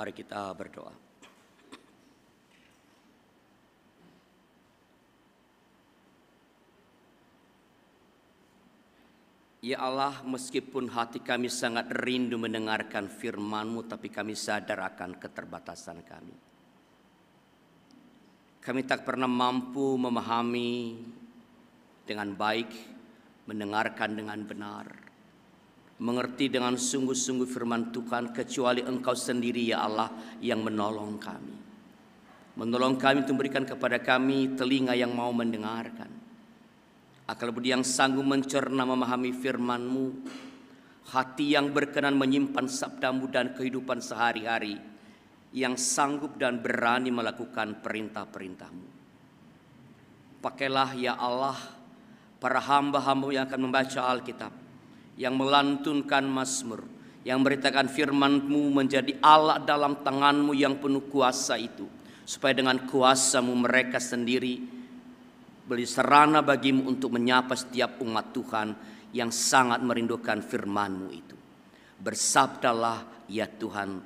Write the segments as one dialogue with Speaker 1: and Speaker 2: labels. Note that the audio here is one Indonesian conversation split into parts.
Speaker 1: Mari kita berdoa. Ya Allah, meskipun hati kami sangat rindu mendengarkan firman-Mu, tapi kami sadar akan keterbatasan kami. Kami tak pernah mampu memahami dengan baik, mendengarkan dengan benar, mengerti dengan sungguh-sungguh firman Tuhan, kecuali Engkau sendiri ya Allah yang menolong kami. Menolong kami untuk memberikan kepada kami telinga yang mau mendengarkan, akal budi yang sanggup mencerna memahami firman-Mu, hati yang berkenan menyimpan sabda-Mu dan kehidupan sehari-hari, yang sanggup dan berani melakukan perintah-perintah-Mu. Pakailah ya Allah para hamba-hamba yang akan membaca Alkitab, yang melantunkan mazmur, yang memberitakan firman-Mu menjadi alat dalam tangan-Mu yang penuh kuasa itu, supaya dengan kuasa-Mu mereka sendiri beri sarana bagi-Mu untuk menyapa setiap umat Tuhan yang sangat merindukan firman-Mu itu. Bersabdalah ya Tuhan,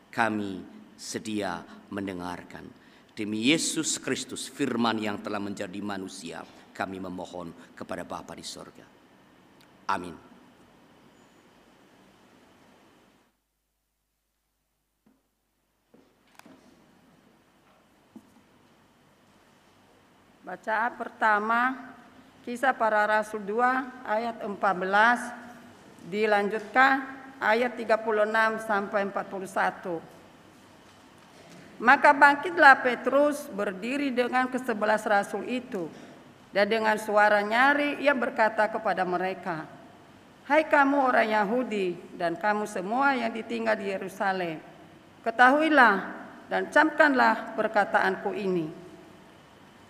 Speaker 1: kami sedia mendengarkan. Demi Yesus Kristus, firman yang telah menjadi manusia, kami memohon kepada Bapa di sorga. Amin.
Speaker 2: Bacaan pertama, Kisah Para Rasul 2 ayat 14, dilanjutkan ayat 36 sampai 41. Maka bangkitlah Petrus berdiri dengan ke-11 rasul itu, dan dengan suara nyaring ia berkata kepada mereka, "Hai kamu orang Yahudi dan kamu semua yang ditinggal di Yerusalem, ketahuilah dan camkanlah perkataanku ini.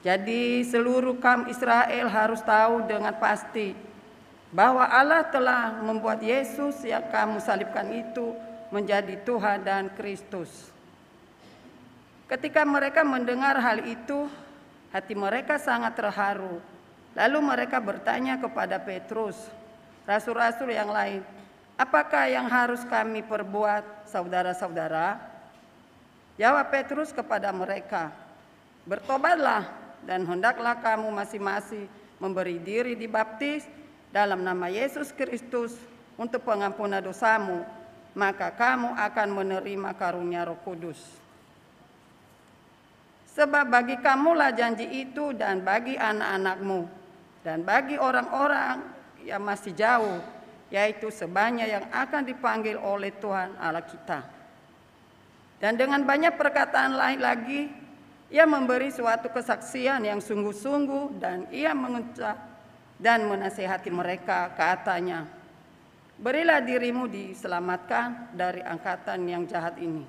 Speaker 2: Jadi seluruh kaum Israel harus tahu dengan pasti bahwa Allah telah membuat Yesus yang kamu salibkan itu menjadi Tuhan dan Kristus." Ketika mereka mendengar hal itu, hati mereka sangat terharu. Lalu mereka bertanya kepada Petrus, rasul-rasul yang lain, "Apakah yang harus kami perbuat, saudara-saudara?" Jawab Petrus kepada mereka, "Bertobatlah dan hendaklah kamu masing-masing memberi diri dibaptis dalam nama Yesus Kristus untuk pengampunan dosamu, maka kamu akan menerima karunia Roh Kudus. Sebab bagi kamulah janji itu dan bagi anak-anakmu dan bagi orang-orang yang masih jauh, yaitu sebanyak yang akan dipanggil oleh Tuhan Allah kita." Dan dengan banyak perkataan lain lagi, ia memberi suatu kesaksian yang sungguh-sungguh, dan ia mengucap dan menasihati mereka, katanya, "Berilah dirimu diselamatkan dari angkatan yang jahat ini."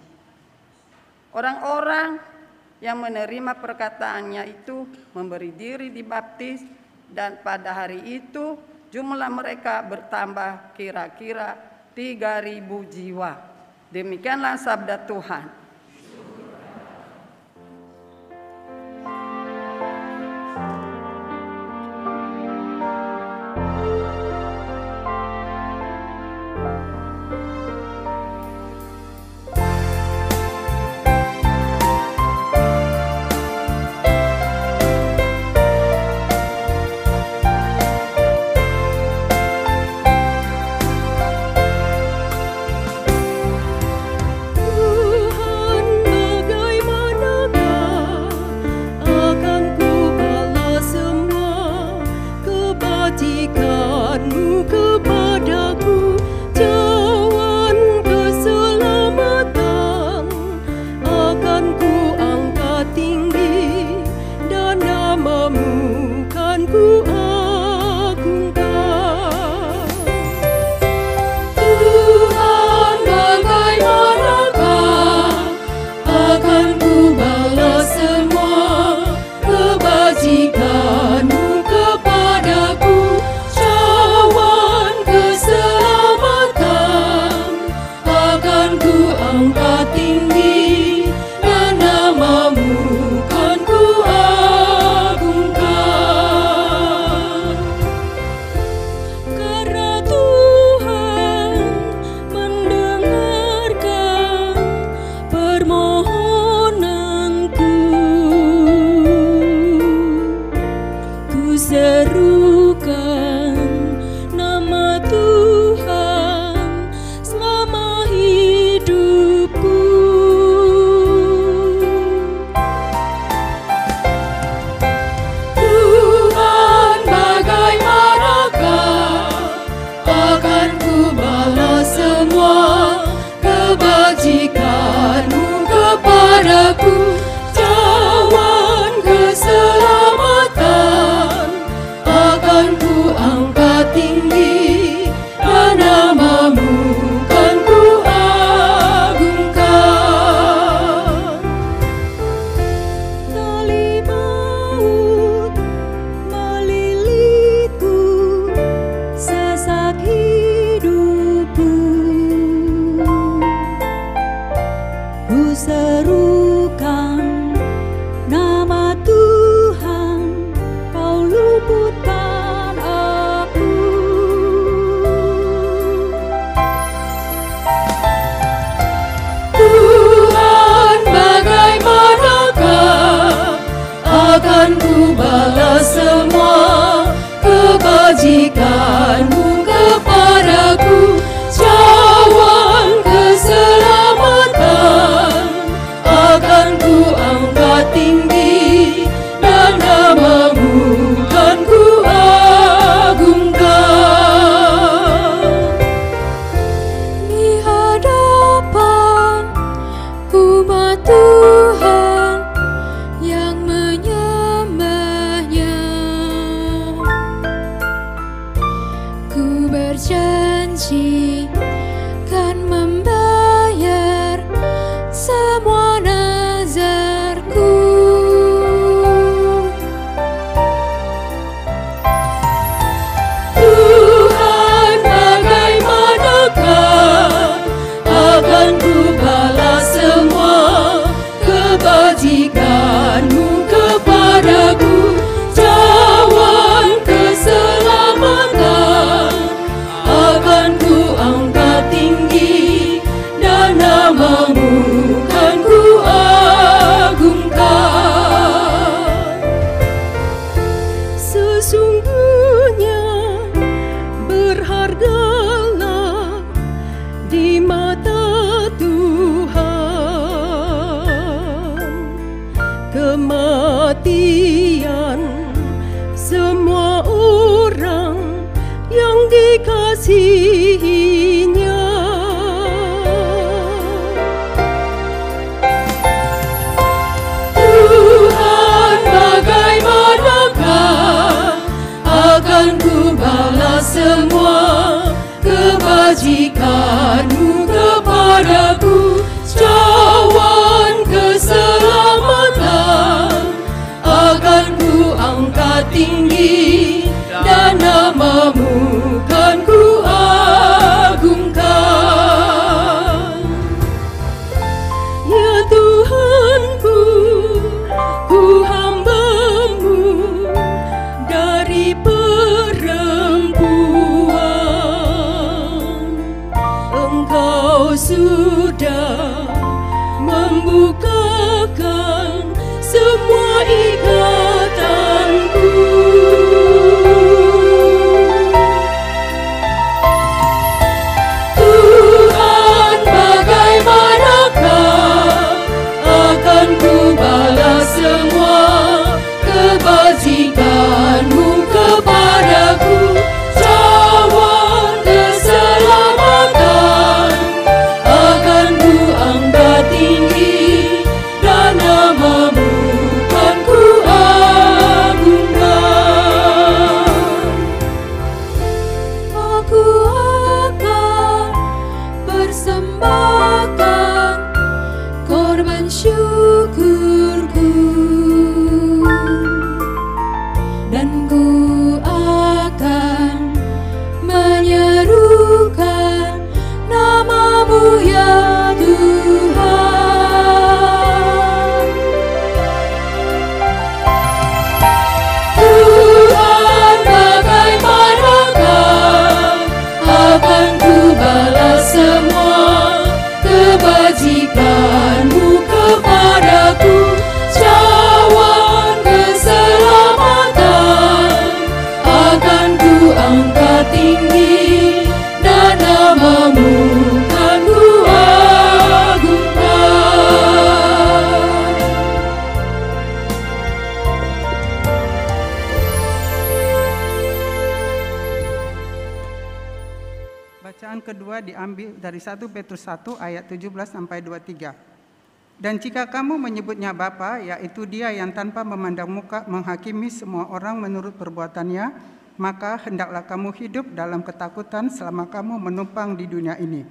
Speaker 2: Orang-orang yang menerima perkataannya itu memberi diri dibaptis, dan pada hari itu jumlah mereka bertambah kira-kira 3.000 jiwa. Demikianlah sabda Tuhan.
Speaker 3: Tuhan balas semua kebajikan-Mu kepadaku, cawan keselamatan akan ku angkat tinggi, dan nama-Mu kan ku agungkan. Di hadapan umat Tuhan yang menyembah-Nya, ku berjanji kan membayar semua nazarku. Tuhan, bagaimanakah akan ku balas semua kebajikan-Mu kepadaku, cawan keselamatan akan ku angkat tinggi, dan nama-Mu kan ku agungkan. Sesungguhnya berhargalah di mata Tuhan kematian semua orang yang dikasihi-Nya. Tuhan, bagaimanakah akan ku balas semua kebajikan-Mu kepadaku, cawan keselamatan akan ku angkat tinggi, dan nama-Mu kan ku agungkan. Ya Tuhanku, ku hamba-Mu dari perempuan. Engkau sudah membukakan semua ikatanku. Tuhan, bagaimanakah akan ku balas semua kebajikan-Mu kepadaku, cawan keselamatan akan ku angkat tinggi, dan nama-Mu kan ku agungkan. Aku akan persembahkan korban syukurku, dan ku akan menyerukan nama-Mu ya Tuhan. Tuhan, bagaimanakah akan ku balas semua kebajikan-Mu kepadaku, cawan keselamatan akan ku angkat tinggi, dan nama-Mu kan ku agungkan.
Speaker 4: Bacaan kedua diambil dari 1 Petrus 1 ayat 17 sampai 23. Dan jika kamu menyebutnya Bapa, yaitu Dia yang tanpa memandang muka menghakimi semua orang menurut perbuatannya, maka hendaklah kamu hidup dalam ketakutan selama kamu menumpang di dunia ini.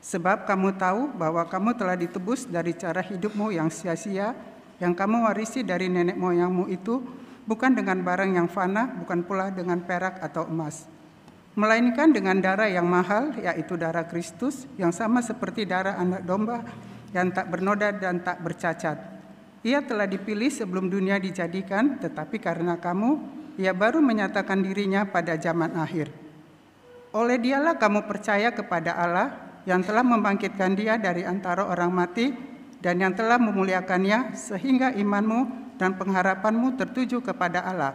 Speaker 4: Sebab kamu tahu bahwa kamu telah ditebus dari cara hidupmu yang sia-sia, yang kamu warisi dari nenek moyangmu itu, bukan dengan barang yang fana, bukan pula dengan perak atau emas, melainkan dengan darah yang mahal, yaitu darah Kristus, yang sama seperti darah anak domba, yang tak bernoda dan tak bercacat. Ia telah dipilih sebelum dunia dijadikan, tetapi karena kamu, Ia baru menyatakan dirinya pada zaman akhir. Oleh Dialah kamu percaya kepada Allah, yang telah membangkitkan Dia dari antara orang mati, dan yang telah memuliakannya, sehingga imanmu dan pengharapanmu tertuju kepada Allah.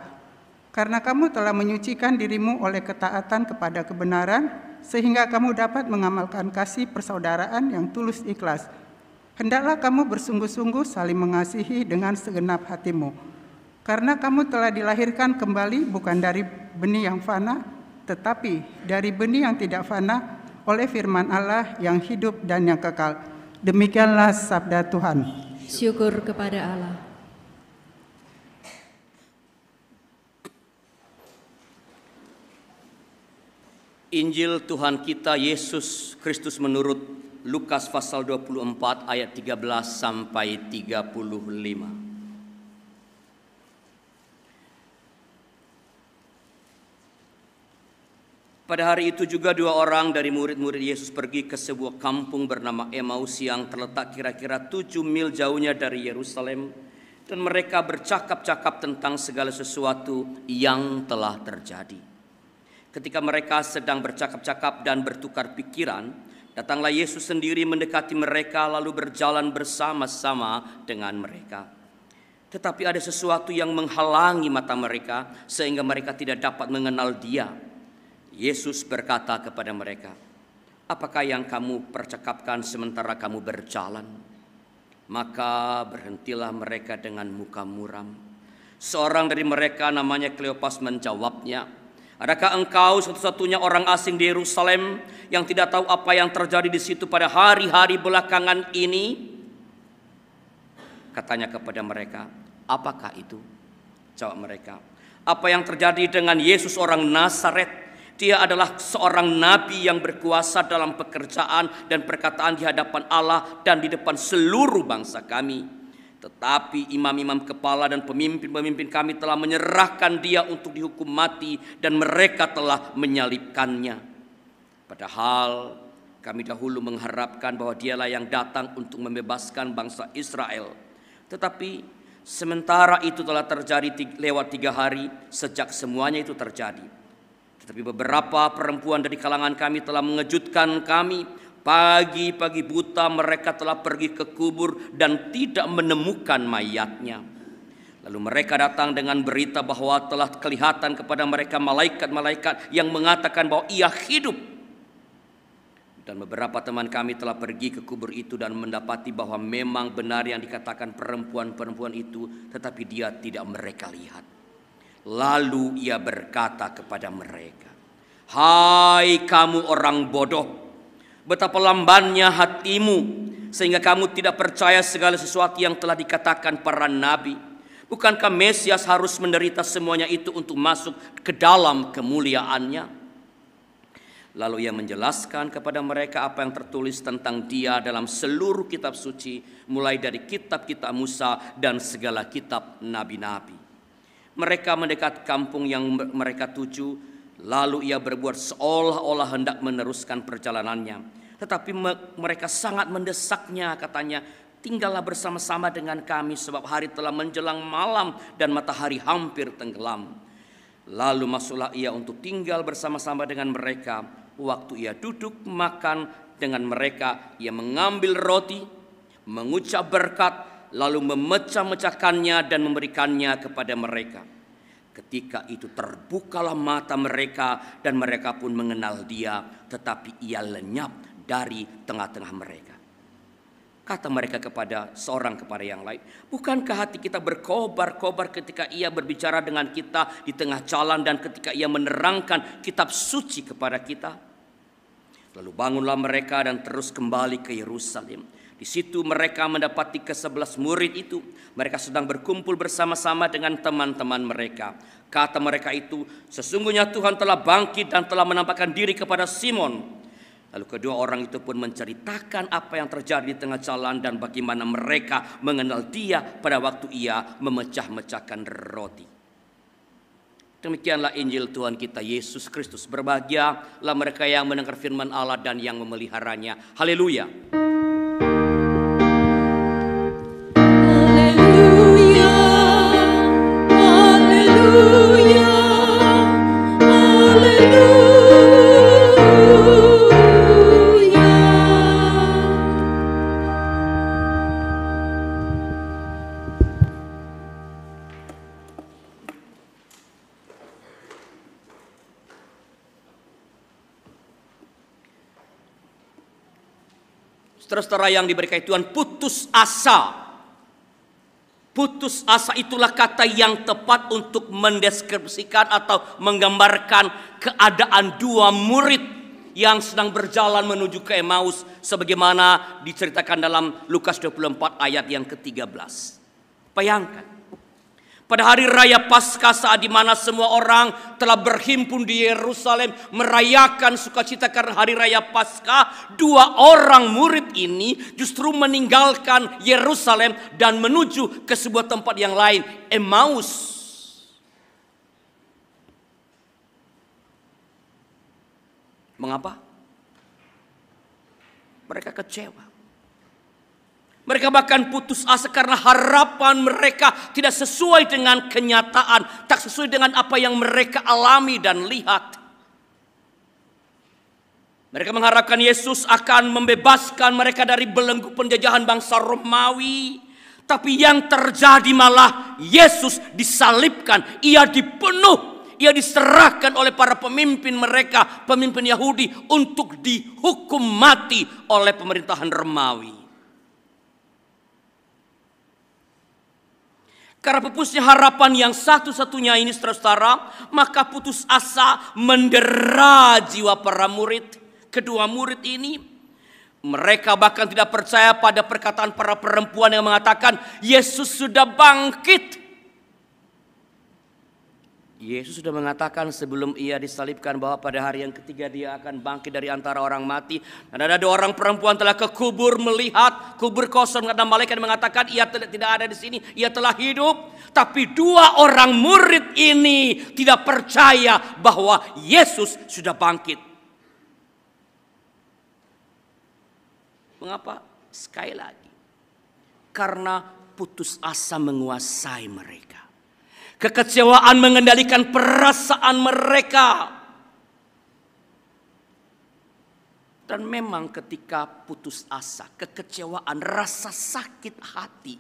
Speaker 4: Karena kamu telah menyucikan dirimu oleh ketaatan kepada kebenaran, sehingga kamu dapat mengamalkan kasih persaudaraan yang tulus ikhlas. Hendaklah kamu bersungguh-sungguh saling mengasihi dengan segenap hatimu. Karena kamu telah dilahirkan kembali bukan dari benih yang fana, tetapi dari benih yang tidak fana oleh firman Allah yang hidup dan yang kekal. Demikianlah sabda Tuhan.
Speaker 3: Syukur kepada Allah.
Speaker 1: Injil Tuhan kita Yesus Kristus menurut Lukas pasal 24 ayat 13 sampai 35. Pada hari itu juga dua orang dari murid-murid Yesus pergi ke sebuah kampung bernama Emmaus yang terletak kira-kira 7 mil jauhnya dari Yerusalem, dan mereka bercakap-cakap tentang segala sesuatu yang telah terjadi. Ketika mereka sedang bercakap-cakap dan bertukar pikiran, datanglah Yesus sendiri mendekati mereka lalu berjalan bersama-sama dengan mereka. Tetapi ada sesuatu yang menghalangi mata mereka sehingga mereka tidak dapat mengenal Dia. Yesus berkata kepada mereka, "Apakah yang kamu percakapkan sementara kamu berjalan?" Maka berhentilah mereka dengan muka muram. Seorang dari mereka namanya Kleopas menjawabnya, "Adakah engkau satu-satunya orang asing di Yerusalem yang tidak tahu apa yang terjadi di situ pada hari-hari belakangan ini?" Katanya kepada mereka, "Apakah itu?" Jawab mereka, "Apa yang terjadi dengan Yesus orang Nazaret? Dia adalah seorang nabi yang berkuasa dalam pekerjaan dan perkataan di hadapan Allah dan di depan seluruh bangsa kami. Tetapi imam-imam kepala dan pemimpin-pemimpin kami telah menyerahkan dia untuk dihukum mati dan mereka telah menyalibkannya. Padahal kami dahulu mengharapkan bahwa dialah yang datang untuk membebaskan bangsa Israel. Tetapi sementara itu telah terjadi lewat 3 hari sejak semuanya itu terjadi. Tetapi beberapa perempuan dari kalangan kami telah mengejutkan kami. Pagi-pagi buta mereka telah pergi ke kubur dan tidak menemukan mayatnya. Lalu mereka datang dengan berita bahwa telah kelihatan kepada mereka malaikat-malaikat yang mengatakan bahwa ia hidup. Dan beberapa teman kami telah pergi ke kubur itu dan mendapati bahwa memang benar yang dikatakan perempuan-perempuan itu, tetapi dia tidak mereka lihat. Lalu ia berkata kepada mereka, "Hai kamu orang bodoh, betapa lambannya hatimu sehingga kamu tidak percaya segala sesuatu yang telah dikatakan para nabi. Bukankah Mesias harus menderita semuanya itu untuk masuk ke dalam kemuliaannya?" Lalu ia menjelaskan kepada mereka apa yang tertulis tentang dia dalam seluruh kitab suci, mulai dari kitab-kitab Musa dan segala kitab nabi-nabi. Mereka mendekat kampung yang mereka tuju, lalu ia berbuat seolah-olah hendak meneruskan perjalanannya. Tetapi mereka sangat mendesaknya, katanya, "Tinggallah bersama-sama dengan kami sebab hari telah menjelang malam dan matahari hampir tenggelam." Lalu masuklah ia untuk tinggal bersama-sama dengan mereka. Waktu ia duduk makan dengan mereka, ia mengambil roti, mengucap berkat, lalu memecah-mecahkannya dan memberikannya kepada mereka. Ketika itu terbukalah mata mereka dan mereka pun mengenal dia, tetapi ia lenyap dari tengah-tengah mereka. Kata mereka seorang kepada yang lain, "Bukankah hati kita berkobar-kobar ketika ia berbicara dengan kita di tengah jalan dan ketika ia menerangkan kitab suci kepada kita?" Lalu bangunlah mereka dan terus kembali ke Yerusalem. Di situ mereka mendapati ke-11 murid itu. Mereka sedang berkumpul bersama-sama dengan teman-teman mereka. Kata mereka itu, "Sesungguhnya Tuhan telah bangkit dan telah menampakkan diri kepada Simon." Lalu kedua orang itu pun menceritakan apa yang terjadi di tengah jalan dan bagaimana mereka mengenal dia pada waktu ia memecah-mecahkan roti. Demikianlah Injil Tuhan kita Yesus Kristus. Berbahagialah mereka yang mendengar firman Allah dan yang memeliharanya. Haleluya. Saudara-saudara yang diberkati Tuhan, putus asa. Putus asa itulah kata yang tepat untuk mendeskripsikan atau menggambarkan keadaan dua murid yang sedang berjalan menuju ke Emmaus sebagaimana diceritakan dalam Lukas 24 ayat yang ke-13. Bayangkan, pada hari raya Paskah saat di mana semua orang telah berhimpun di Yerusalem merayakan sukacita karena hari raya Paskah, dua orang murid ini justru meninggalkan Yerusalem dan menuju ke sebuah tempat yang lain, Emmaus. Mengapa? Mereka kecewa. Mereka bahkan putus asa karena harapan mereka tidak sesuai dengan kenyataan, tak sesuai dengan apa yang mereka alami dan lihat. Mereka mengharapkan Yesus akan membebaskan mereka dari belenggu penjajahan bangsa Romawi. Tapi yang terjadi malah Yesus disalibkan, ia dibunuh, ia diserahkan oleh para pemimpin mereka, pemimpin Yahudi untuk dihukum mati oleh pemerintahan Romawi. Karena pupusnya harapan yang satu-satunya ini saudara-saudara, maka putus asa mendera jiwa para murid. Kedua murid ini, mereka bahkan tidak percaya pada perkataan para perempuan yang mengatakan Yesus sudah bangkit. Yesus sudah mengatakan sebelum ia disalibkan bahwa pada hari yang ketiga dia akan bangkit dari antara orang mati. Dan ada dua orang perempuan telah ke kubur melihat kubur kosong. Dan malaikat mengatakan ia tidak ada di sini, ia telah hidup. Tapi dua orang murid ini tidak percaya bahwa Yesus sudah bangkit. Mengapa? Sekali lagi, karena putus asa menguasai mereka. Kekecewaan mengendalikan perasaan mereka. Dan memang ketika putus asa, kekecewaan, rasa sakit hati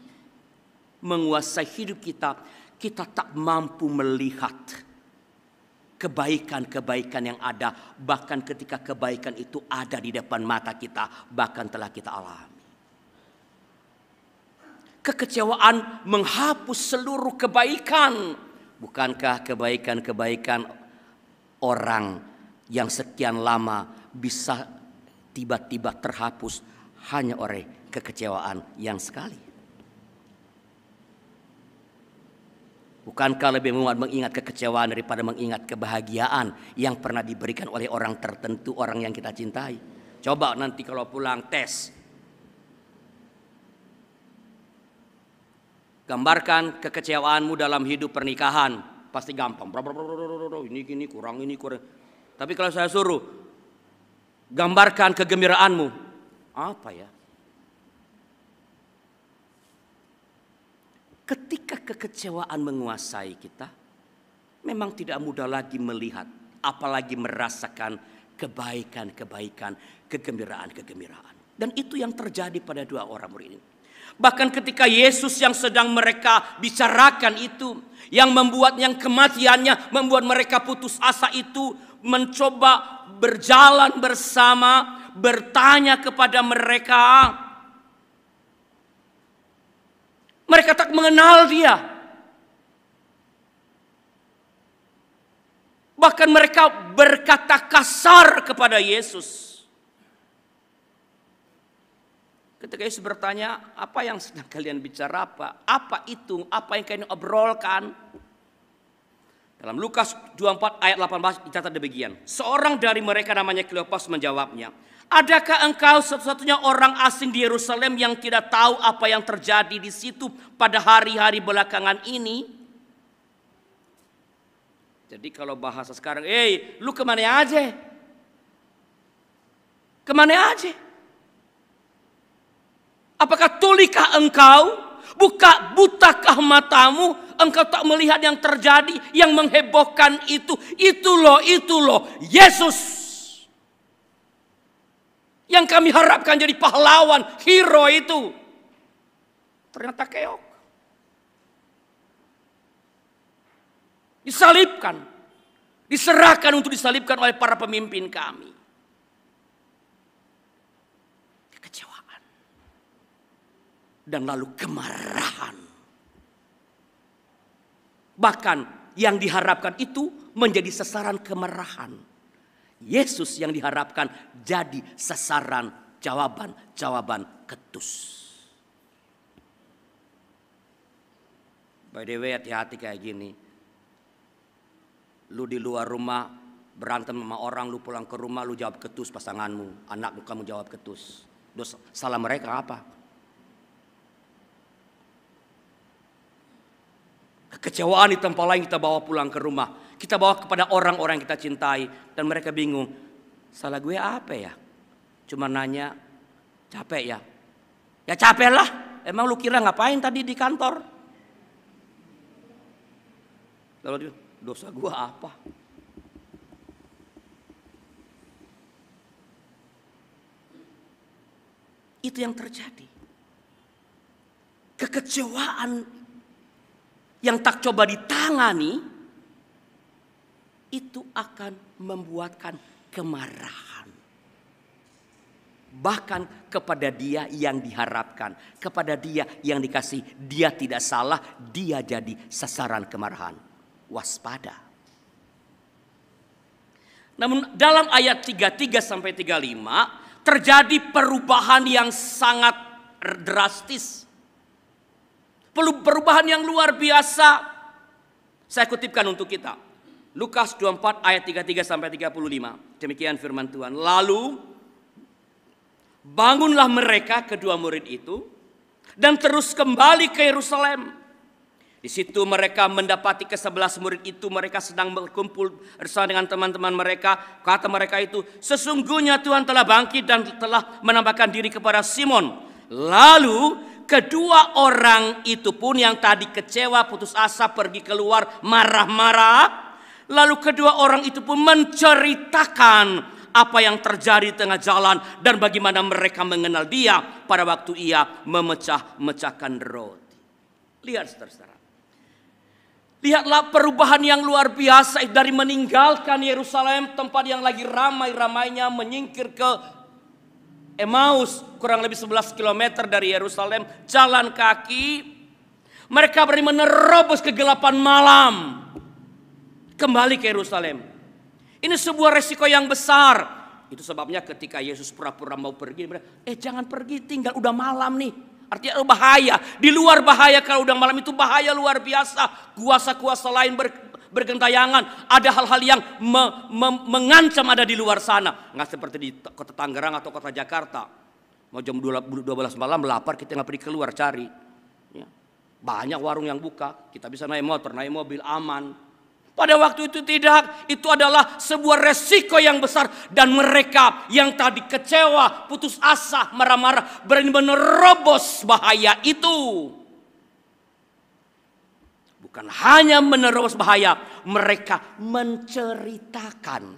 Speaker 1: menguasai hidup kita, kita tak mampu melihat kebaikan-kebaikan yang ada. Bahkan ketika kebaikan itu ada di depan mata kita, bahkan telah kita alami. Kekecewaan menghapus seluruh kebaikan. Bukankah kebaikan-kebaikan orang yang sekian lama bisa tiba-tiba terhapus hanya oleh kekecewaan yang sekali? Bukankah lebih mudah mengingat kekecewaan daripada mengingat kebahagiaan yang pernah diberikan oleh orang tertentu, orang yang kita cintai? Coba nanti kalau pulang tes. Gambarkan kekecewaanmu dalam hidup pernikahan. Pasti gampang. Ini gini, kurang ini, kurang. Tapi kalau saya suruh gambarkan kegembiraanmu. Apa ya? Ketika kekecewaan menguasai kita, memang tidak mudah lagi melihat, apalagi merasakan kebaikan-kebaikan, kegembiraan-kegembiraan. Dan itu yang terjadi pada dua orang murid ini. Bahkan ketika Yesus yang sedang mereka bicarakan itu, yang kematiannya membuat mereka putus asa itu, mencoba berjalan bersama, bertanya kepada mereka. Mereka tak mengenal dia. Bahkan mereka berkata kasar kepada Yesus. Ketika Yesus bertanya, apa yang sedang kalian bicara, apa itu, apa yang kalian obrolkan? Dalam Lukas 24 ayat 18 dicatat demikian. Seorang dari mereka namanya Kleopas menjawabnya, adakah engkau satu-satunya orang asing di Yerusalem yang tidak tahu apa yang terjadi di situ pada hari-hari belakangan ini? Jadi kalau bahasa sekarang, lu kemana aja? Kemana aja? Apakah tulikah engkau? Butakah matamu? Engkau tak melihat yang terjadi, yang menghebohkan itu. Itu loh, Yesus. Yang kami harapkan jadi pahlawan, hero itu. Ternyata keok. Disalibkan. Diserahkan untuk disalibkan oleh para pemimpin kami. Kekecewaan. dan lalu kemarahan. Bahkan yang diharapkan itu menjadi sasaran kemarahan. Yesus yang diharapkan jadi sasaran jawaban-jawaban ketus. By the way, hati-hati kayak gini. Lu di luar rumah berantem sama orang, lu pulang ke rumah lu jawab ketus pasanganmu, anakmu kamu jawab ketus. Dosa salah mereka apa? Kekecewaan di tempat lain kita bawa pulang ke rumah. Kita bawa kepada orang-orang yang kita cintai dan mereka bingung. Salah gue apa ya? Cuma nanya, capek ya? Ya capek lah. Emang lu kira ngapain tadi di kantor? Lalu dia, dosa gue apa? Itu yang terjadi. Kekecewaan yang tak coba ditangani itu akan membuatkan kemarahan. Bahkan kepada dia yang diharapkan, kepada dia yang dikasih, dia tidak salah, dia jadi sasaran kemarahan. Waspada. Namun dalam ayat 33 sampai 35 terjadi perubahan yang sangat drastis. Perubahan yang luar biasa. Saya kutipkan untuk kita. Lukas 24 ayat 33 sampai 35. Demikian firman Tuhan. Lalu bangunlah mereka kedua murid itu dan terus kembali ke Yerusalem. Di situ mereka mendapati ke-11 murid itu, mereka sedang berkumpul bersama dengan teman-teman mereka. Kata mereka itu, sesungguhnya Tuhan telah bangkit dan telah menampakkan diri kepada Simon. Lalu kedua orang itu pun yang tadi kecewa, putus asa, pergi keluar marah-marah. Lalu kedua orang itu pun menceritakan apa yang terjadi di tengah jalan dan bagaimana mereka mengenal dia pada waktu ia memecah-mecahkan roti. Lihat saudara-saudara. Lihatlah perubahan yang luar biasa dari meninggalkan Yerusalem, tempat yang lagi ramai-ramainya, menyingkir ke Emmaus, kurang lebih 11 km dari Yerusalem, jalan kaki. Mereka berani menerobos kegelapan malam, kembali ke Yerusalem. Ini sebuah resiko yang besar. Itu sebabnya ketika Yesus pura-pura mau pergi, jangan pergi, tinggal udah malam nih. Artinya bahaya. Di luar bahaya, kalau udah malam itu bahaya luar biasa. Kuasa-kuasa lain bergentayangan. Ada hal-hal yang mengancam ada di luar sana. Nggak seperti di kota Tangerang atau kota Jakarta. Mau jam 12 malam lapar, kita nggak pergi keluar cari. Ya. Banyak warung yang buka. Kita bisa naik motor, naik mobil aman. Pada waktu itu tidak, itu adalah sebuah resiko yang besar. Dan mereka yang tadi kecewa, putus asa, marah-marah, berani menerobos bahaya itu. Bukan hanya menerobos bahaya, mereka menceritakan,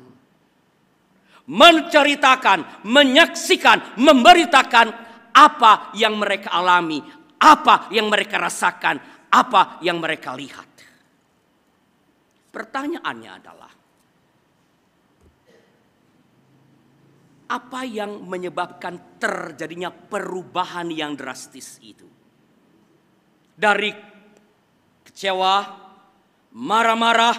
Speaker 1: menyaksikan, memberitakan apa yang mereka alami, apa yang mereka rasakan, apa yang mereka lihat. Pertanyaannya adalah, apa yang menyebabkan terjadinya perubahan yang drastis itu? Dari kecewa, marah-marah,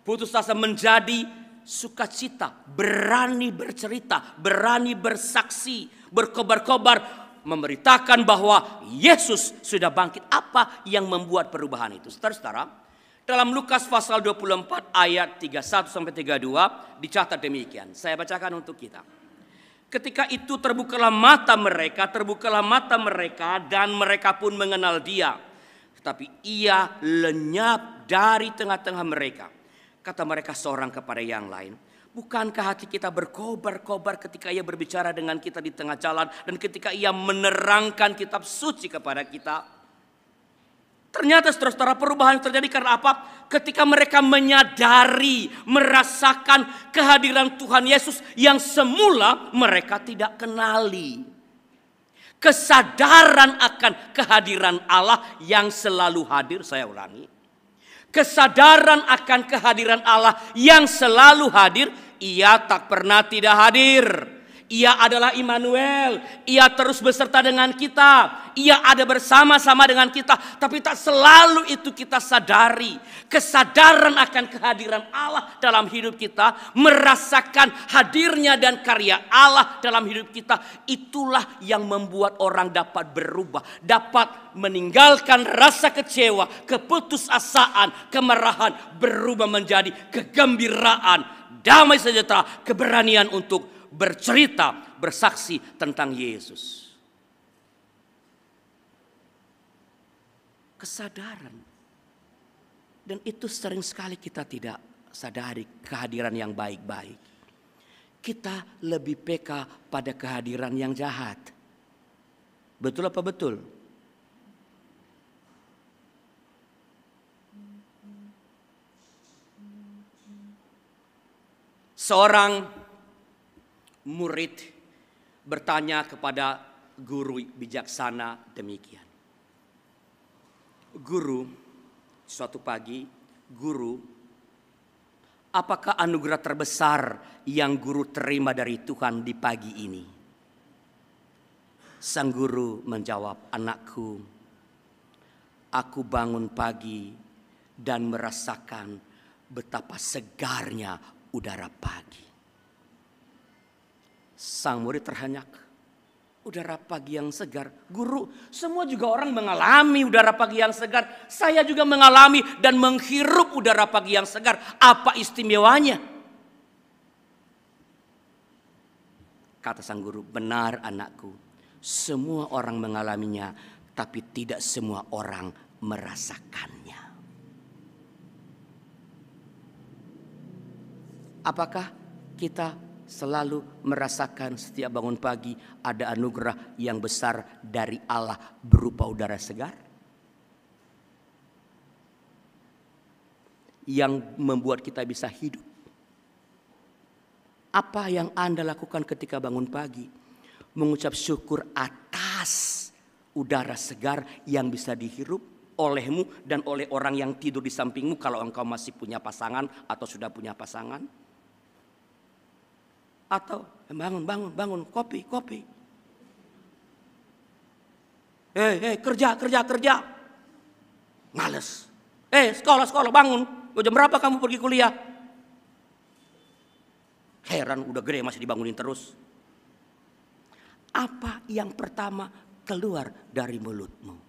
Speaker 1: putus asa menjadi sukacita, berani bercerita, berani bersaksi, berkobar-kobar, memberitakan bahwa Yesus sudah bangkit. Apa yang membuat perubahan itu? Saudara-saudara, dalam Lukas pasal 24 ayat 31 sampai 32 dicatat demikian. Saya bacakan untuk kita. Ketika itu terbukalah mata mereka dan mereka pun mengenal dia. Tetapi ia lenyap dari tengah-tengah mereka. Kata mereka seorang kepada yang lain, bukankah hati kita berkobar-kobar ketika ia berbicara dengan kita di tengah jalan dan ketika ia menerangkan kitab suci kepada kita? Ternyata saudara-saudara, perubahan terjadi karena apa? Ketika mereka menyadari, merasakan kehadiran Tuhan Yesus yang semula mereka tidak kenali. Kesadaran akan kehadiran Allah yang selalu hadir, saya ulangi. Kesadaran akan kehadiran Allah yang selalu hadir, ia tak pernah tidak hadir. Ia adalah Immanuel. Ia terus beserta dengan kita. Ia ada bersama-sama dengan kita. Tapi tak selalu itu kita sadari. Kesadaran akan kehadiran Allah dalam hidup kita, merasakan hadirnya dan karya Allah dalam hidup kita, itulah yang membuat orang dapat berubah. Dapat meninggalkan rasa kecewa, keputusasaan, kemarahan, berubah menjadi kegembiraan, damai sejahtera, keberanian untuk bercerita, bersaksi tentang Yesus. Kesadaran. Dan itu sering sekali kita tidak sadari kehadiran yang baik-baik. Kita lebih peka pada kehadiran yang jahat. Betul apa betul? Seorang murid bertanya kepada guru bijaksana demikian. Guru, suatu pagi, guru, apakah anugerah terbesar yang guru terima dari Tuhan di pagi ini? Sang guru menjawab, anakku, aku bangun pagi dan merasakan betapa segarnya udara pagi. Sang murid terhenyak. Udara pagi yang segar. Guru, semua juga orang mengalami udara pagi yang segar. Saya juga mengalami dan menghirup udara pagi yang segar. Apa istimewanya? Kata sang guru, benar anakku. Semua orang mengalaminya, tapi tidak semua orang merasakannya. Apakah kita selalu merasakan setiap bangun pagi ada anugerah yang besar dari Allah berupa udara segar? Yang membuat kita bisa hidup. Apa yang Anda lakukan ketika bangun pagi? Mengucap syukur atas udara segar yang bisa dihirup olehmu dan oleh orang yang tidur di sampingmu kalau engkau masih punya pasangan atau sudah punya pasangan. Atau bangun, kopi. Kerja. Males. Sekolah, bangun. Jam berapa kamu pergi kuliah? Heran, udah gede masih dibangunin terus. Apa yang pertama keluar dari mulutmu?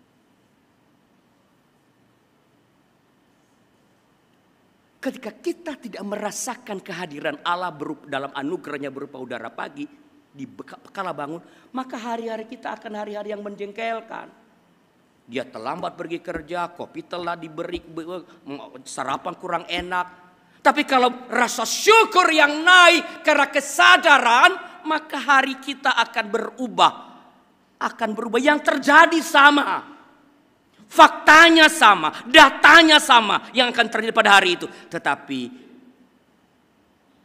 Speaker 1: Ketika kita tidak merasakan kehadiran Allah dalam anugerahnya berupa udara pagi, di kala bangun, maka hari-hari kita akan hari-hari yang menjengkelkan. Dia terlambat pergi kerja, kopi telah diberi, sarapan kurang enak. Tapi kalau rasa syukur yang naik karena kesadaran, maka hari kita akan berubah. Yang terjadi sama. Faktanya sama, datanya sama yang akan terjadi pada hari itu. Tetapi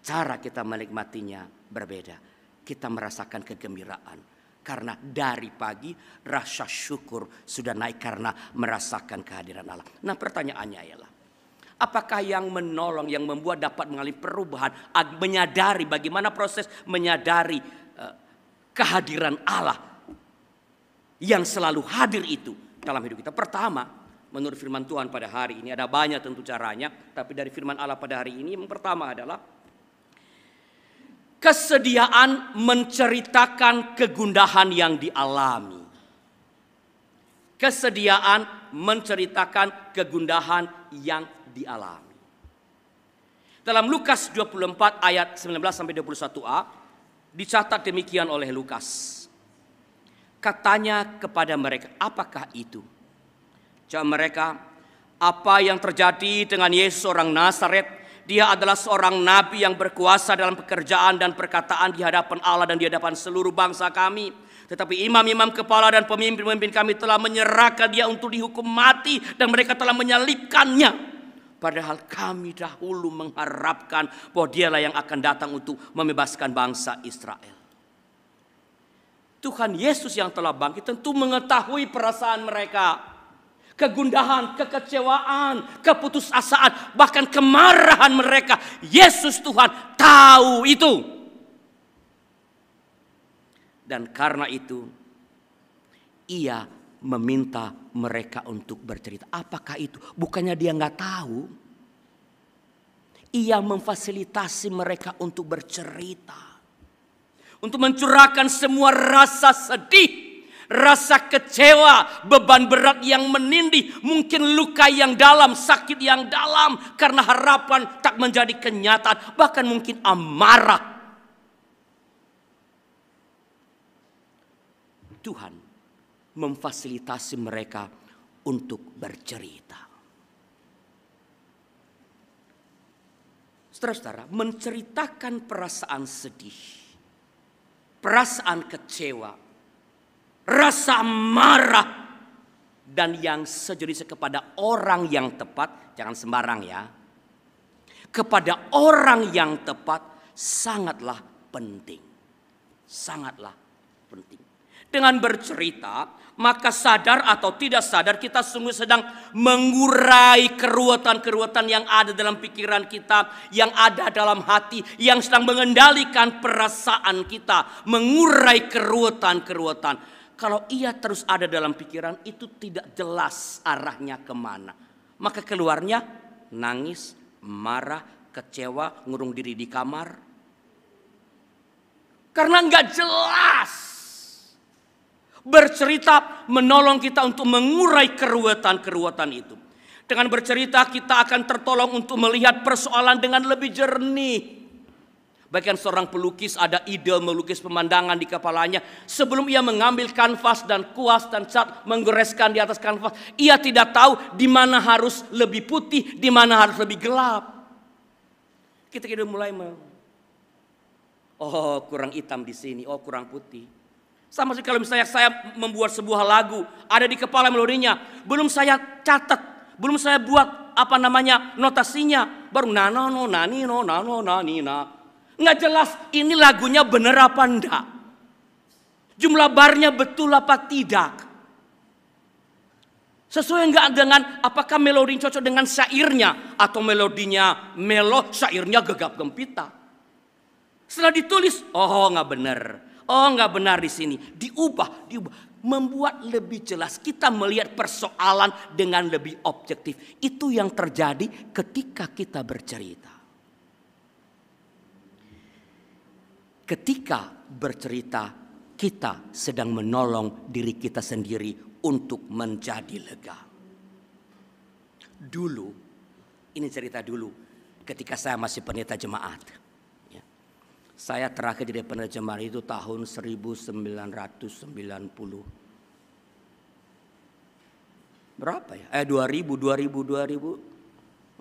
Speaker 1: cara kita menikmatinya berbeda. Kita merasakan kegembiraan. Karena dari pagi rasa syukur sudah naik karena merasakan kehadiran Allah. Nah pertanyaannya ialah, apakah yang menolong, yang membuat dapat mengalami perubahan, menyadari bagaimana proses menyadari kehadiran Allah yang selalu hadir itu dalam hidup kita? Pertama, menurut firman Tuhan pada hari ini, ada banyak tentu caranya, tapi dari firman Allah pada hari ini yang pertama adalah kesediaan menceritakan kegundahan yang dialami. Kesediaan menceritakan kegundahan yang dialami. Dalam Lukas 24 ayat 19-21a dicatat demikian oleh Lukas. Katanya kepada mereka, apakah itu? Jawab mereka, apa yang terjadi dengan Yesus orang Nazaret? Dia adalah seorang nabi yang berkuasa dalam pekerjaan dan perkataan di hadapan Allah dan di hadapan seluruh bangsa kami. Tetapi imam-imam kepala dan pemimpin-pemimpin kami telah menyerahkan dia untuk dihukum mati dan mereka telah menyalibkannya. Padahal kami dahulu mengharapkan bahwa dialah yang akan datang untuk membebaskan bangsa Israel. Tuhan Yesus yang telah bangkit tentu mengetahui perasaan mereka. Kegundahan, kekecewaan, keputusasaan, bahkan kemarahan mereka. Yesus Tuhan tahu itu. Dan karena itu ia meminta mereka untuk bercerita. Apakah itu? Bukannya dia nggak tahu. Ia memfasilitasi mereka untuk bercerita. Untuk mencurahkan semua rasa sedih, rasa kecewa, beban berat yang menindih, mungkin luka yang dalam, sakit yang dalam, karena harapan tak menjadi kenyataan, bahkan mungkin amarah. Tuhan memfasilitasi mereka untuk bercerita. Saudara-saudara, menceritakan perasaan sedih, perasaan kecewa, rasa marah, dan yang sejenisnya kepada orang yang tepat, jangan sembarang ya. Kepada orang yang tepat sangatlah penting. Sangatlah penting. Dengan bercerita, maka sadar atau tidak sadar kita sungguh sedang mengurai keruwetan-keruwetan yang ada dalam pikiran kita, yang ada dalam hati, yang sedang mengendalikan perasaan kita, mengurai keruwetan-keruwetan. Kalau ia terus ada dalam pikiran, itu tidak jelas arahnya kemana. Maka keluarnya nangis, marah, kecewa, ngurung diri di kamar. Karena nggak jelas. Bercerita menolong kita untuk mengurai keruwetan-keruwetan itu. Dengan bercerita kita akan tertolong untuk melihat persoalan dengan lebih jernih. Bahkan seorang pelukis ada ide melukis pemandangan di kepalanya. Sebelum ia mengambil kanvas dan kuas dan cat menggoreskan di atas kanvas, ia tidak tahu di mana harus lebih putih, di mana harus lebih gelap. Kita mulai oh kurang hitam di sini, oh kurang putih. Sama seperti kalau misalnya saya membuat sebuah lagu, ada di kepala melodinya, belum saya catat, belum saya buat notasinya, baru nano nani no nano nani na. Nggak jelas ini lagunya bener apa enggak. Jumlah barnya betul apa tidak. Sesuai enggak dengan apakah melodi cocok dengan syairnya, atau melodinya melo, syairnya gegap gempita. Setelah ditulis, oh nggak bener. Oh nggak benar di sini, diubah, membuat lebih jelas. Kita melihat persoalan dengan lebih objektif. Itu yang terjadi ketika kita bercerita. Ketika bercerita, kita sedang menolong diri kita sendiri untuk menjadi lega. Dulu, ini cerita dulu, ketika saya masih pendeta jemaat. Saya terakhir jadi pendeta jemaat itu tahun 1990. Berapa ya? 2000.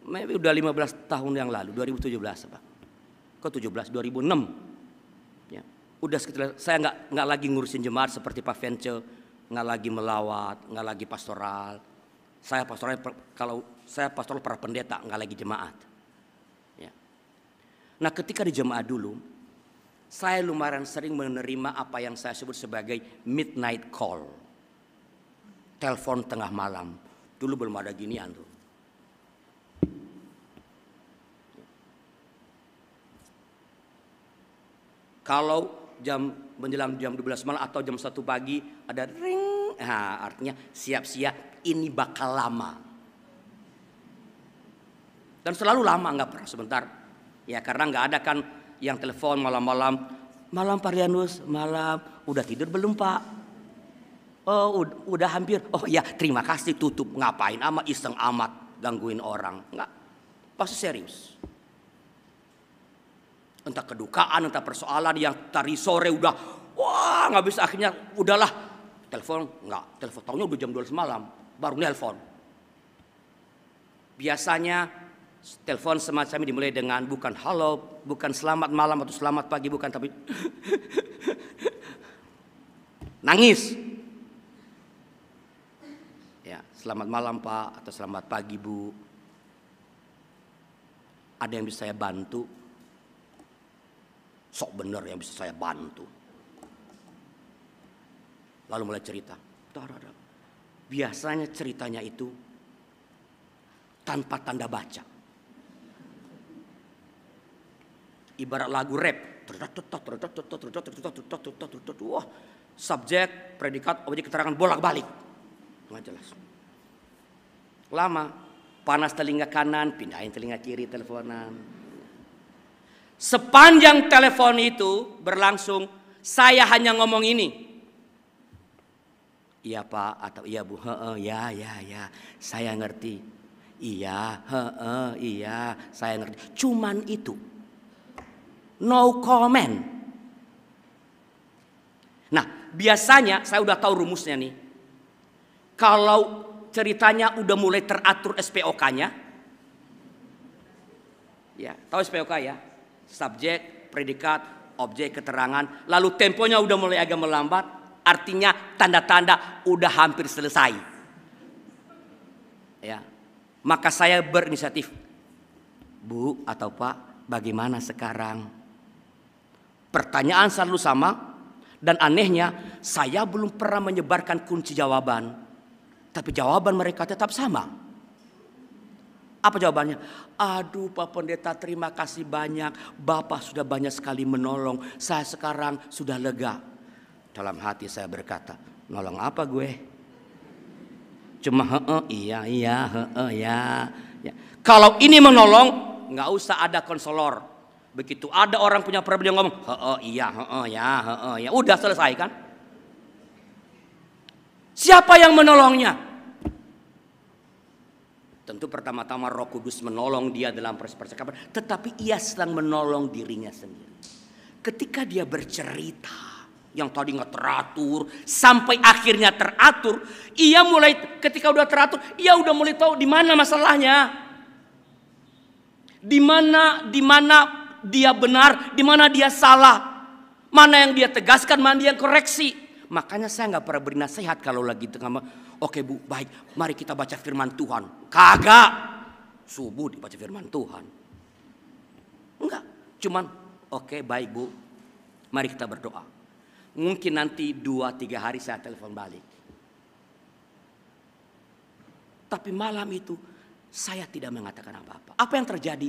Speaker 1: Maybe udah 15 tahun yang lalu, 2017 Pak. Kok 17? 2006. Ya. Udah sekitar, saya nggak lagi ngurusin jemaat seperti Pak Vence, nggak lagi melawat, nggak lagi pastoral. Saya pastoral para pendeta, nggak lagi jemaat. Ya. Nah ketika di jemaat dulu, saya lumayan sering menerima apa yang saya sebut sebagai midnight call. Telepon tengah malam. Dulu belum ada ginian tuh. Kalau menjelang jam 12 malam atau jam 1 pagi ada ring. Nah, artinya siap-siap ini bakal lama. Dan selalu lama, nggak pernah sebentar. Ya karena nggak ada kan yang telepon malam-malam, malam Pak Rianus, malam, udah tidur belum Pak? Oh udah hampir, oh ya terima kasih tutup, ngapain amat iseng amat gangguin orang, enggak, pasti serius. Entah kedukaan, entah persoalan yang tadi sore udah, wah nggak bisa akhirnya udahlah, telepon enggak, telepon tahunya udah jam 12 malam, baru nelpon. Biasanya telepon semacam ini dimulai dengan bukan halo, bukan selamat malam atau selamat pagi, bukan, tapi nangis. Ya, selamat malam Pak atau selamat pagi Bu. Ada yang bisa saya bantu? Sok bener yang bisa saya bantu. Lalu mulai cerita. Biasanya ceritanya itu tanpa tanda baca. Ibarat lagu rap. Wah, subjek, predikat, objek, keterangan bolak-balik. Nggak jelas. Lama, panas telinga kanan, pindahin telinga kiri teleponan. Sepanjang telepon itu berlangsung, saya hanya ngomong ini. Iya Pak, atau iya Bu, ya, saya ngerti. Iya, iya, saya ngerti. Cuman itu. No comment. Nah, biasanya saya udah tahu rumusnya nih. Kalau ceritanya udah mulai teratur SPOK-nya. Ya, tahu SPOK ya? Subjek, predikat, objek, keterangan. Lalu temponya udah mulai agak melambat. Artinya tanda-tanda udah hampir selesai. Ya. Maka saya berinisiatif. Bu atau Pak, bagaimana sekarang? Pertanyaan selalu sama. Dan anehnya, saya belum pernah menyebarkan kunci jawaban. Tapi jawaban mereka tetap sama. Apa jawabannya? Aduh Pak Pendeta, terima kasih banyak. Bapak sudah banyak sekali menolong. Saya sekarang sudah lega. Dalam hati saya berkata, nolong apa gue? Cuma iya. Kalau ini menolong, nggak usah ada konselor. Begitu ada orang punya problem yang ngomong, iya. Udah selesai kan? Siapa yang menolongnya? Tentu pertama-tama Roh Kudus menolong dia dalam percakapan, tetapi ia sedang menolong dirinya sendiri. Ketika dia bercerita, yang tadi nggak teratur sampai akhirnya teratur, ia mulai ketika udah teratur, ia udah mulai tahu di mana masalahnya, di mana dia benar, di mana dia salah, mana yang dia tegaskan, mana dia yang koreksi. Makanya saya nggak pernah beri nasihat kalau lagi tengah. Oke Bu, baik, mari kita baca firman Tuhan. Kagak, subuh dibaca firman Tuhan. Enggak, cuman oke, baik Bu, mari kita berdoa. Mungkin nanti 2-3 hari saya telepon balik. Tapi malam itu saya tidak mengatakan apa-apa. Apa yang terjadi?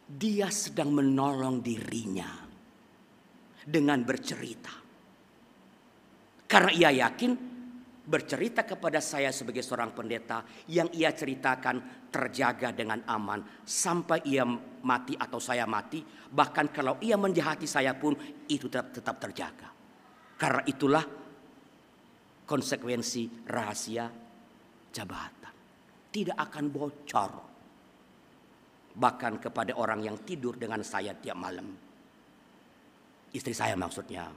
Speaker 1: Dia sedang menolong dirinya dengan bercerita. Karena ia yakin bercerita kepada saya sebagai seorang pendeta, yang ia ceritakan terjaga dengan aman sampai ia mati atau saya mati. Bahkan kalau ia menjahati saya pun itu tetap terjaga. Karena itulah konsekuensi rahasia jabatan. Tidak akan bocor. Bahkan kepada orang yang tidur dengan saya tiap malam. Istri saya maksudnya.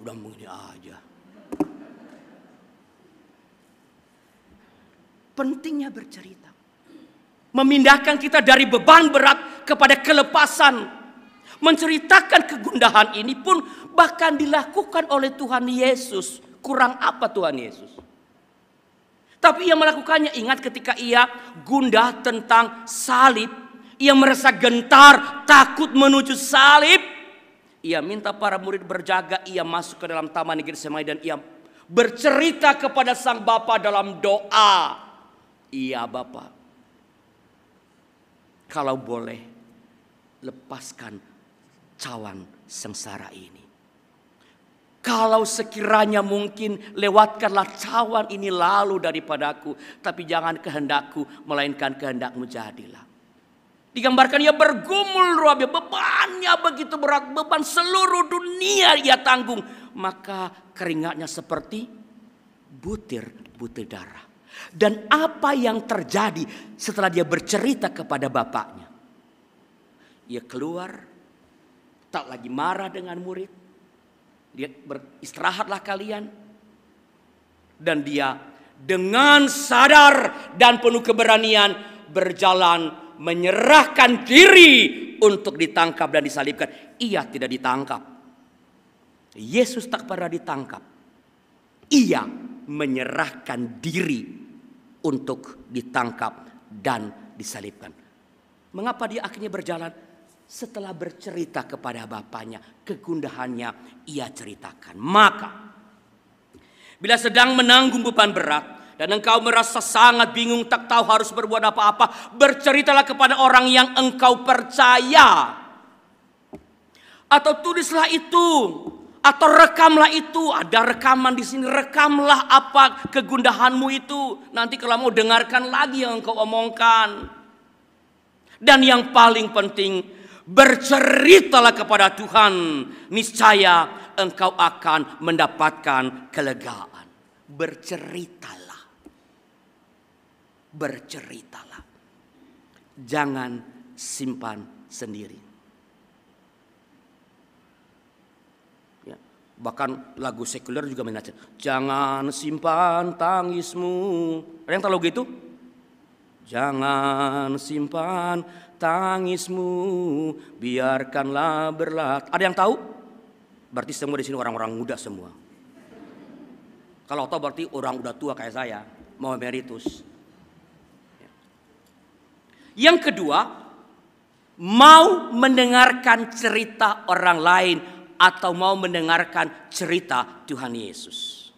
Speaker 1: Udah begini aja. Pentingnya bercerita. Memindahkan kita dari beban berat kepada kelepasan. Menceritakan kegundahan ini pun bahkan dilakukan oleh Tuhan Yesus. Kurang apa Tuhan Yesus? Tapi ia melakukannya. Ingat ketika ia gundah tentang salib. Ia merasa gentar, takut menuju salib. Ia minta para murid berjaga. Ia masuk ke dalam taman Getsemani dan ia bercerita kepada Sang Bapa dalam doa. Iya Bapa, kalau boleh lepaskan cawan sengsara ini. Kalau sekiranya mungkin lewatkanlah cawan ini lalu daripadaku. Tapi jangan kehendakku melainkan kehendakmu jadilah. Digambarkan ia bergumul ruabnya, bebannya begitu berat, beban seluruh dunia ia tanggung. Maka keringatnya seperti butir-butir darah. Dan apa yang terjadi setelah dia bercerita kepada bapaknya? Ia keluar, tak lagi marah dengan murid. Dia beristirahatlah kalian. Dan dia dengan sadar dan penuh keberanian berjalan menyerahkan diri untuk ditangkap dan disalibkan. Ia tidak ditangkap. Yesus tak pernah ditangkap. Ia menyerahkan diri untuk ditangkap dan disalibkan. Mengapa dia akhirnya berjalan? Setelah bercerita kepada bapaknya, kegundahannya ia ceritakan. Maka bila sedang menanggung beban berat dan engkau merasa sangat bingung tak tahu harus berbuat apa-apa, berceritalah kepada orang yang engkau percaya. Atau tulislah itu, atau rekamlah itu. Ada rekaman di sini, rekamlah apa kegundahanmu itu. Nanti kalau mau dengarkan lagi yang engkau omongkan. Dan yang paling penting, berceritalah kepada Tuhan, niscaya engkau akan mendapatkan kelegaan. Berceritalah. Berceritalah. Jangan simpan sendiri. Ya, bahkan lagu sekuler juga mengajar, jangan simpan tangismu. Ada yang tahu lagu itu? Jangan simpan tangismu, biarkanlah berlalu. Ada yang tahu? Berarti semua di sini orang-orang muda semua. Kalau tahu berarti orang udah tua kayak saya, mau emeritus. Yang kedua, mau mendengarkan cerita orang lain atau mau mendengarkan cerita Tuhan Yesus.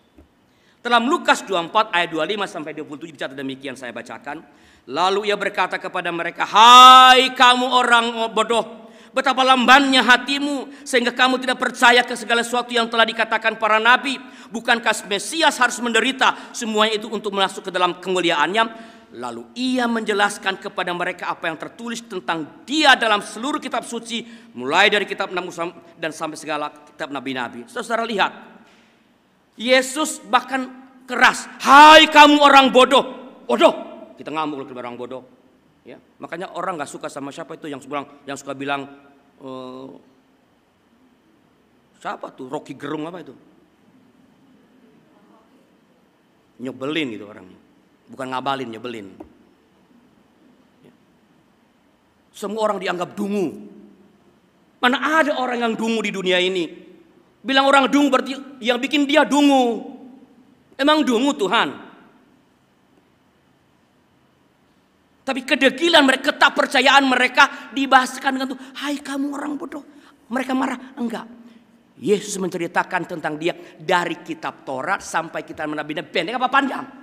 Speaker 1: Dalam Lukas 24 ayat 25 sampai 27 dicatat demikian, saya bacakan. Lalu ia berkata kepada mereka, hai kamu orang bodoh, betapa lambannya hatimu sehingga kamu tidak percaya ke segala sesuatu yang telah dikatakan para nabi. Bukankah Mesias harus menderita semuanya itu untuk masuk ke dalam kemuliaannya? Lalu ia menjelaskan kepada mereka apa yang tertulis tentang dia dalam seluruh kitab suci, mulai dari kitab Musa dan sampai segala kitab nabi-nabi. Saudara lihat, Yesus bahkan keras, hai kamu orang bodoh. Bodoh, kita ngamuk kalau orang bodoh. Ya, makanya orang nggak suka sama siapa itu yang suka bilang siapa tuh, Rocky Gerung apa itu, nyebelin gitu orangnya. Bukan ngabalin, nyebelin. Ya. Semua orang dianggap dungu. Mana ada orang yang dungu di dunia ini? Bilang orang dungu berarti yang bikin dia dungu. Emang dungu Tuhan? Tapi kedegilan mereka, ketidakpercayaan mereka dibahaskan dengan tuh, hai kamu orang bodoh. Mereka marah, enggak. Yesus menceritakan tentang dia dari kitab Taurat sampai kitab nabi-nabi. Pendek apa panjang?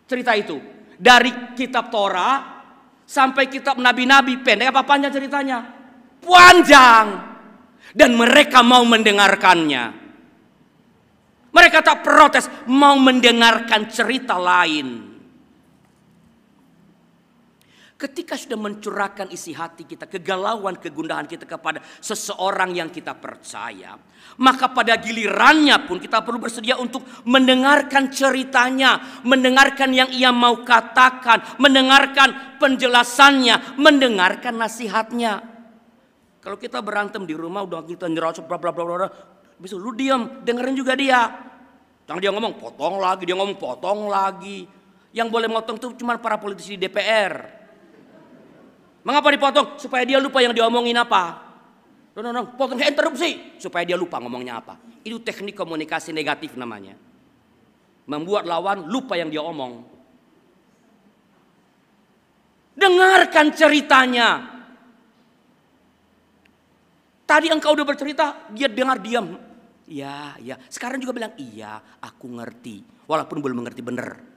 Speaker 1: Cerita itu dari kitab Torah sampai kitab nabi-nabi, pendek apa panjang ceritanya? Panjang. Dan mereka mau mendengarkannya. Mereka tak protes, mau mendengarkan cerita lain. Ketika sudah mencurahkan isi hati kita, kegalauan, kegundahan kita kepada seseorang yang kita percaya, maka pada gilirannya pun kita perlu bersedia untuk mendengarkan ceritanya, mendengarkan yang ia mau katakan, mendengarkan penjelasannya, mendengarkan nasihatnya. Kalau kita berantem di rumah, udah kita nyerocok bla bla bla bla, besok lu diam, dengerin juga dia. Jangan dia ngomong potong lagi, dia ngomong potong lagi. Yang boleh motong tuh cuma para politisi di DPR. Mengapa dipotong? Supaya dia lupa yang diomongin apa. No, potong interupsi supaya dia lupa ngomongnya apa. Itu teknik komunikasi negatif namanya. Membuat lawan lupa yang dia omong. Dengarkan ceritanya. Tadi engkau udah bercerita, dia dengar diam. Ya. Sekarang juga bilang, iya, aku ngerti. Walaupun belum mengerti benar.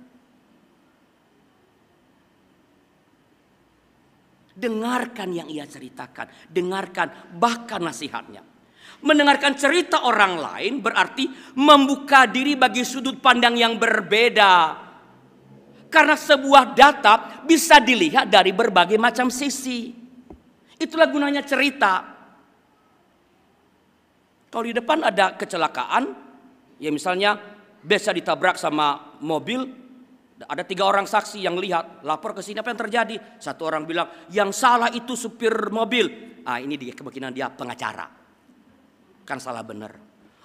Speaker 1: Dengarkan yang ia ceritakan, dengarkan bahkan nasihatnya. Mendengarkan cerita orang lain berarti membuka diri bagi sudut pandang yang berbeda. Karena sebuah data bisa dilihat dari berbagai macam sisi. Itulah gunanya cerita. Kalau di depan ada kecelakaan, ya misalnya biasa ditabrak sama mobil. Ada 3 orang saksi yang lihat, lapor ke sini apa yang terjadi. Satu orang bilang, yang salah itu supir mobil. Ini dia kemungkinan dia pengacara. Kan salah benar.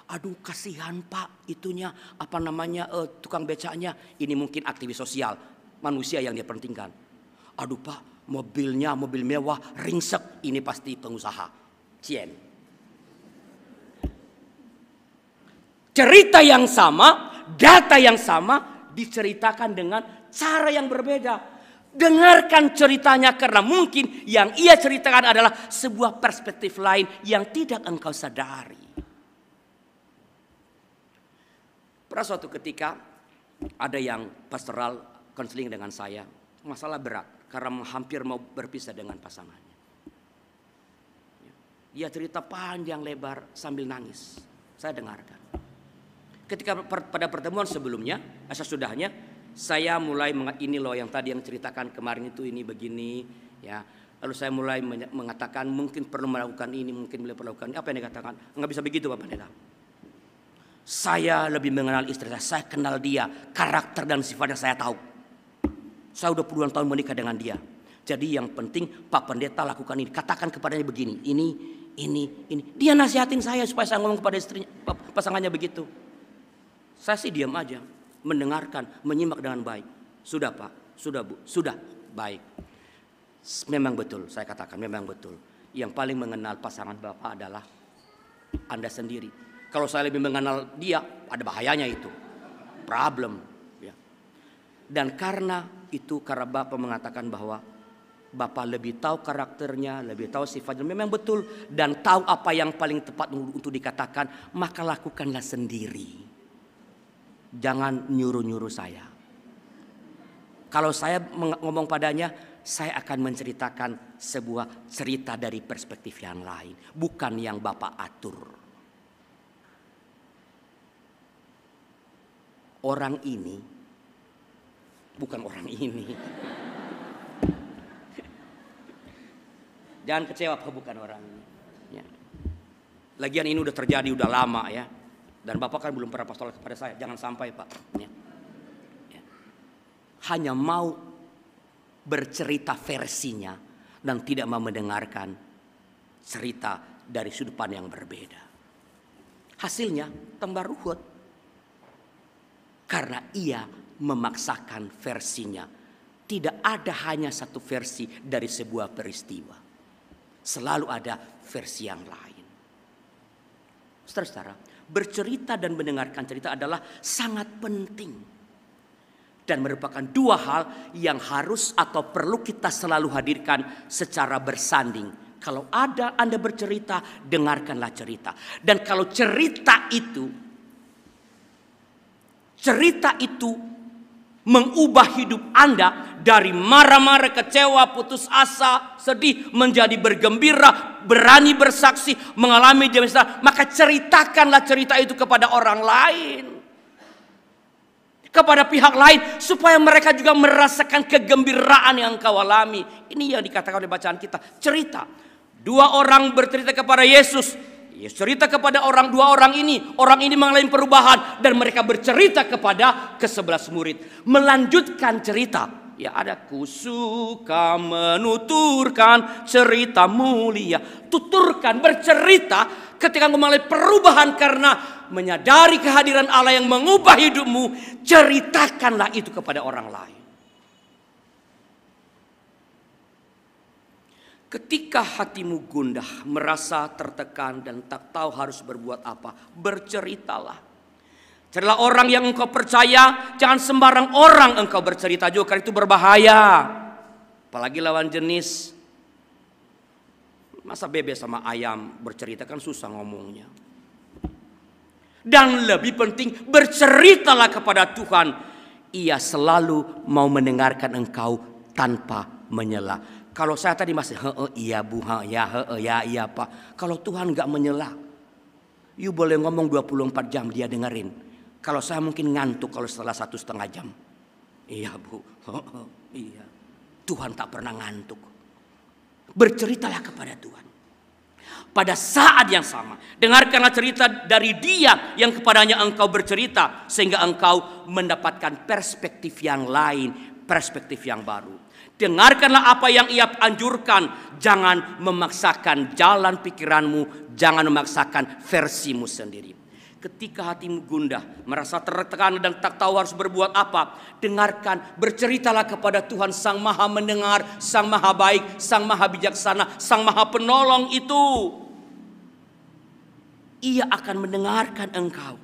Speaker 1: Aduh kasihan Pak, itunya apa namanya tukang becaknya. Ini mungkin aktivis sosial, manusia yang dia pentingkan. Aduh Pak, mobilnya mobil mewah, ringsek. Ini pasti pengusaha. Cien. Cerita yang sama, data yang sama, diceritakan dengan cara yang berbeda. Dengarkan ceritanya karena mungkin yang ia ceritakan adalah sebuah perspektif lain yang tidak engkau sadari. Pada suatu ketika ada yang pastoral konseling dengan saya, masalah berat karena hampir mau berpisah dengan pasangannya. Dia cerita panjang lebar sambil nangis. Saya dengarkan. Ketika pada pertemuan sebelumnya, sesudahnya, saya mulai ini loh yang tadi yang ceritakan kemarin itu ini begini, ya. Lalu saya mulai mengatakan mungkin perlu melakukan ini, mungkin boleh melakukan ini. Apa yang dikatakan? Enggak bisa begitu Pak Pendeta. Saya lebih mengenal istri saya kenal dia, karakter dan sifatnya saya tahu. Saya udah puluhan tahun menikah dengan dia. Jadi yang penting Pak Pendeta lakukan ini, katakan kepadanya begini, ini. Dia nasihatin saya supaya saya ngomong kepada istrinya, pasangannya begitu. Saya sih diam aja, mendengarkan, menyimak dengan baik. Sudah Pak, sudah Bu, sudah baik. Memang betul, saya katakan memang betul. Yang paling mengenal pasangan Bapak adalah Anda sendiri. Kalau saya lebih mengenal dia, ada bahayanya itu. Problem. Ya. Dan karena Bapak mengatakan bahwa Bapak lebih tahu karakternya, lebih tahu sifatnya, memang betul. Dan tahu apa yang paling tepat untuk dikatakan, maka lakukanlah sendiri. Jangan nyuruh-nyuruh saya. Kalau saya ngomong padanya, saya akan menceritakan sebuah cerita dari perspektif yang lain. Bukan yang Bapak atur. Orang ini, bukan orang ini. Jangan kecewa Pak, bukan orang ini. Ya. Lagian ini udah terjadi, udah lama ya. Dan Bapak kan belum pernah pastoral kepada saya. Jangan sampai Pak. Ya. Ya. Hanya mau bercerita versinya dan tidak mau mendengarkan cerita dari sudut pandang yang berbeda. Hasilnya tambah ruwet. Karena ia memaksakan versinya. Tidak ada hanya satu versi dari sebuah peristiwa. Selalu ada versi yang lain. Saudara-saudara, bercerita dan mendengarkan cerita adalah sangat penting. Dan merupakan dua hal yang harus atau perlu kita selalu hadirkan secara bersanding. Kalau ada Anda bercerita, dengarkanlah cerita. Dan kalau cerita itu mengubah hidup Anda dari marah-marah, kecewa, putus asa, sedih, menjadi bergembira, berani bersaksi, mengalami jaminan, maka ceritakanlah cerita itu kepada orang lain. Kepada pihak lain supaya mereka juga merasakan kegembiraan yang engkau alami. Ini yang dikatakan oleh bacaan kita, cerita. Dua orang bercerita kepada Yesus. Yesus cerita kepada dua orang ini mengalami perubahan dan mereka bercerita kepada ke-11 murid. Melanjutkan cerita. Ya ada kusuka menuturkan cerita mulia. Tuturkan, bercerita ketika mengalami perubahan karena menyadari kehadiran Allah yang mengubah hidupmu. Ceritakanlah itu kepada orang lain. Ketika hatimu gundah, merasa tertekan dan tak tahu harus berbuat apa, berceritalah. Carilah orang yang engkau percaya, jangan sembarang orang engkau bercerita juga, karena itu berbahaya. Apalagi lawan jenis. Masa bebek sama ayam bercerita kan susah ngomongnya. Dan lebih penting, berceritalah kepada Tuhan. Ia selalu mau mendengarkan engkau tanpa menyela. Kalau saya tadi masih iya Bu, iya Pak. Kalau Tuhan nggak menyela, you boleh ngomong 24 jam dia dengerin. Kalau saya mungkin ngantuk kalau setelah 1,5 jam. Iya Bu, iya. Tuhan tak pernah ngantuk. Berceritalah kepada Tuhan. Pada saat yang sama, dengarkanlah cerita dari Dia yang kepadanya engkau bercerita, sehingga engkau mendapatkan perspektif yang lain, perspektif yang baru. Dengarkanlah apa yang Ia anjurkan. Jangan memaksakan jalan pikiranmu. Jangan memaksakan versimu sendiri. Ketika hatimu gundah, merasa tertekan dan tak tahu harus berbuat apa, dengarkan, berceritalah kepada Tuhan Sang Maha Mendengar, Sang Maha Baik, Sang Maha Bijaksana, Sang Maha Penolong itu. Ia akan mendengarkan engkau.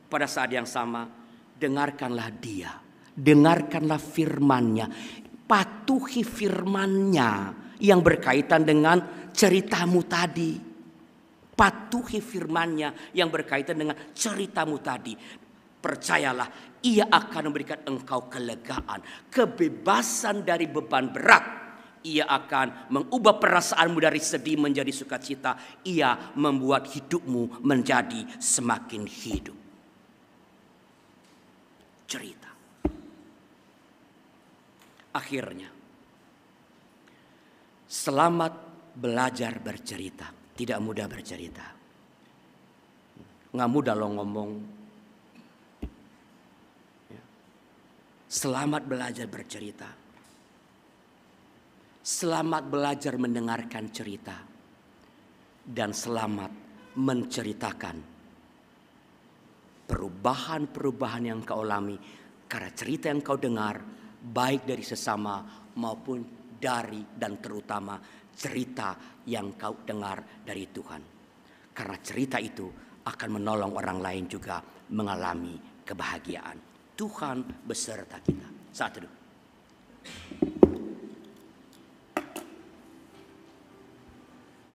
Speaker 1: Pada saat yang sama, dengarkanlah Dia. Dengarkanlah firman-Nya. Patuhi firman-Nya yang berkaitan dengan ceritamu tadi. Patuhi firman-Nya yang berkaitan dengan ceritamu tadi. percayalah, Ia akan memberikan engkau kelegaan, kebebasan dari beban berat. Ia akan mengubah perasaanmu dari sedih menjadi sukacita. Ia membuat hidupmu menjadi semakin hidup. Cerita. Akhirnya, selamat belajar bercerita. Tidak mudah bercerita. Nggak mudah lo ngomong. Selamat belajar bercerita. Selamat belajar mendengarkan cerita. Dan selamat menceritakan perubahan-perubahan yang kau alami. Karena cerita yang kau dengar, baik dari sesama maupun dari dan terutama cerita yang kau dengar dari Tuhan. Karena cerita itu akan menolong orang lain juga mengalami kebahagiaan. Tuhan beserta kita. Saat teduh.